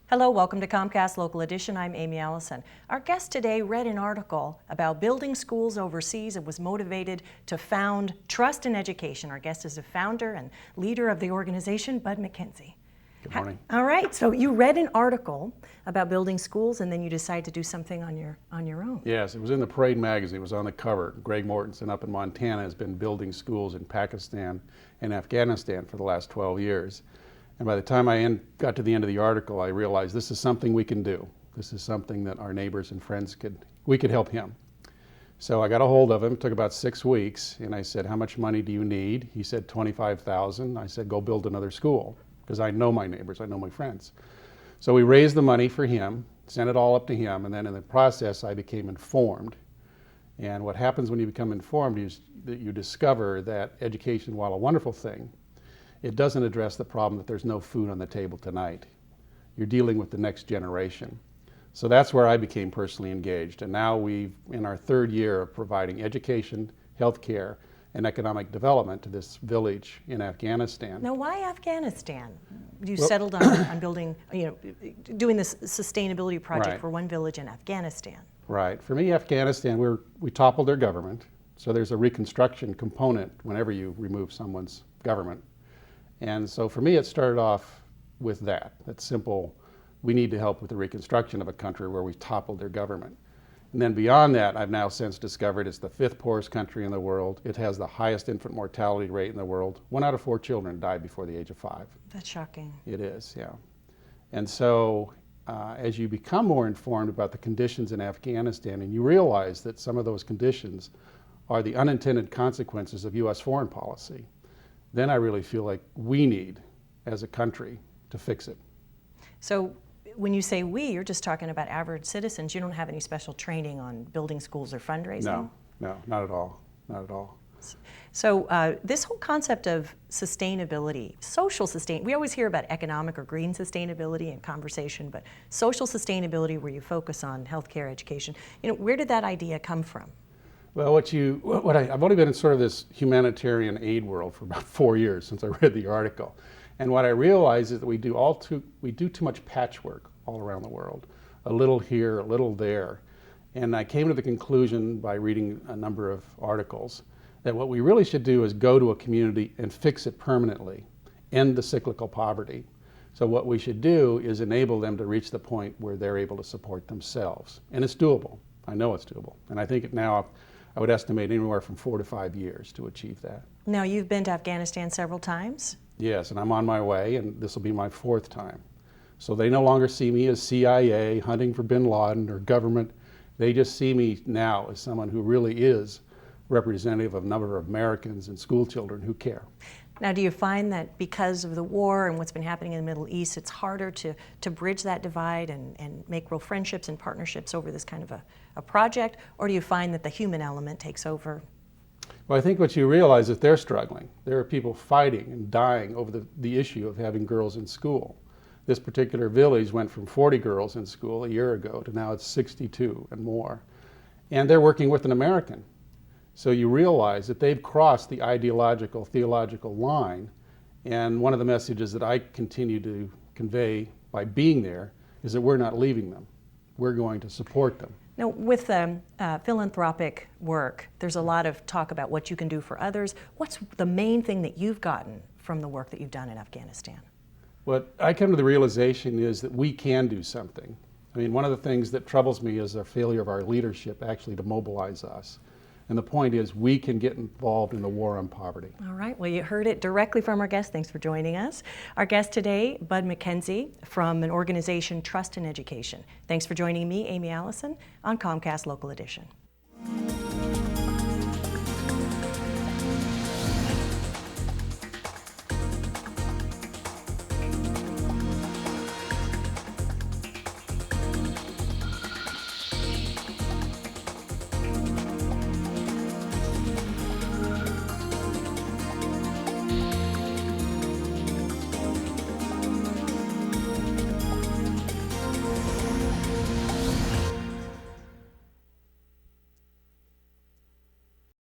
Hello, welcome to Comcast Local Edition. I'm Amy Allison. Our guest today read an article about building schools overseas and was motivated to found Trust in Education. Our guest is a founder and leader of the organization, Bud MacKenzie. Good morning. All right, so you read an article about building schools and then you decided to do something on your own. Yes, it was in the Parade magazine. It was on the cover. Greg Mortensen up in Montana has been building schools in Pakistan and Afghanistan for the last 12 years. And by the time I got to the end of the article, I realized this is something we can do. This is something that our neighbors and friends we could help him. So I got a hold of him. It took about 6 weeks, and I said, "How much money do you need?" He said, "$25,000. I said, "Go build another school," because I know my neighbors, I know my friends. So we raised the money for him, sent it all up to him, and then in the process, I became informed. And what happens when you become informed is that you discover that education, while a wonderful thing, it doesn't address the problem that there's no food on the table tonight. You're dealing with the next generation. So that's where I became personally engaged. And now we've, in our third year of providing education, healthcare, and economic development to this village in Afghanistan. Now, why Afghanistan? You settled on building, doing this sustainability project Right. for one village in Afghanistan. Right. For me, Afghanistan, we toppled their government. So there's a reconstruction component whenever you remove someone's government. And so for me, it started off with that simple, we need to help with the reconstruction of a country where we've toppled their government. And then beyond that, I've now since discovered it's the 5th poorest country in the world. It has the highest infant mortality rate in the world. 1 out of 4 children die before the age of 5. That's shocking. It is, yeah. And so as you become more informed about the conditions in Afghanistan and you realize that some of those conditions are the unintended consequences of U.S. foreign policy, then I really feel like we need, as a country, to fix it. So when you say we, you're just talking about average citizens. You don't have any special training on building schools or fundraising? No, not at all, not at all. So this whole concept of sustainability, we always hear about economic or green sustainability in conversation, but social sustainability where you focus on healthcare, education, where did that idea come from? Well, I've only been in sort of this humanitarian aid world for about 4 years since I read the article. And what I realized is that we do too much patchwork all around the world. A little here, a little there. And I came to the conclusion by reading a number of articles that what we really should do is go to a community and fix it permanently, end the cyclical poverty. So what we should do is enable them to reach the point where they're able to support themselves. And it's doable. I know it's doable. And I think now I would estimate anywhere from 4 to 5 years to achieve that. Now, you've been to Afghanistan several times? Yes, and I'm on my way, and this will be my 4th time. So they no longer see me as CIA hunting for bin Laden or government. They just see me now as someone who really is representative of a number of Americans and school children who care. Now, do you find that because of the war and what's been happening in the Middle East, it's harder to bridge that divide and make real friendships and partnerships over this kind of a project? Or do you find that the human element takes over? Well, I think what you realize is they're struggling. There are people fighting and dying over the issue of having girls in school. This particular village went from 40 girls in school a year ago to now it's 62 and more. And they're working with an American. So you realize that they've crossed the ideological, theological line. And one of the messages that I continue to convey by being there is that we're not leaving them. We're going to support them. Now, with philanthropic work, there's a lot of talk about what you can do for others. What's the main thing that you've gotten from the work that you've done in Afghanistan? What I come to the realization is that we can do something. I mean, one of the things that troubles me is the failure of our leadership actually to mobilize us. And the point is, we can get involved in the war on poverty. All right, well, you heard it directly from our guest. Thanks for joining us. Our guest today, Bud MacKenzie, from an organization, Trust in Education. Thanks for joining me, Amy Allison, on Comcast Local Edition.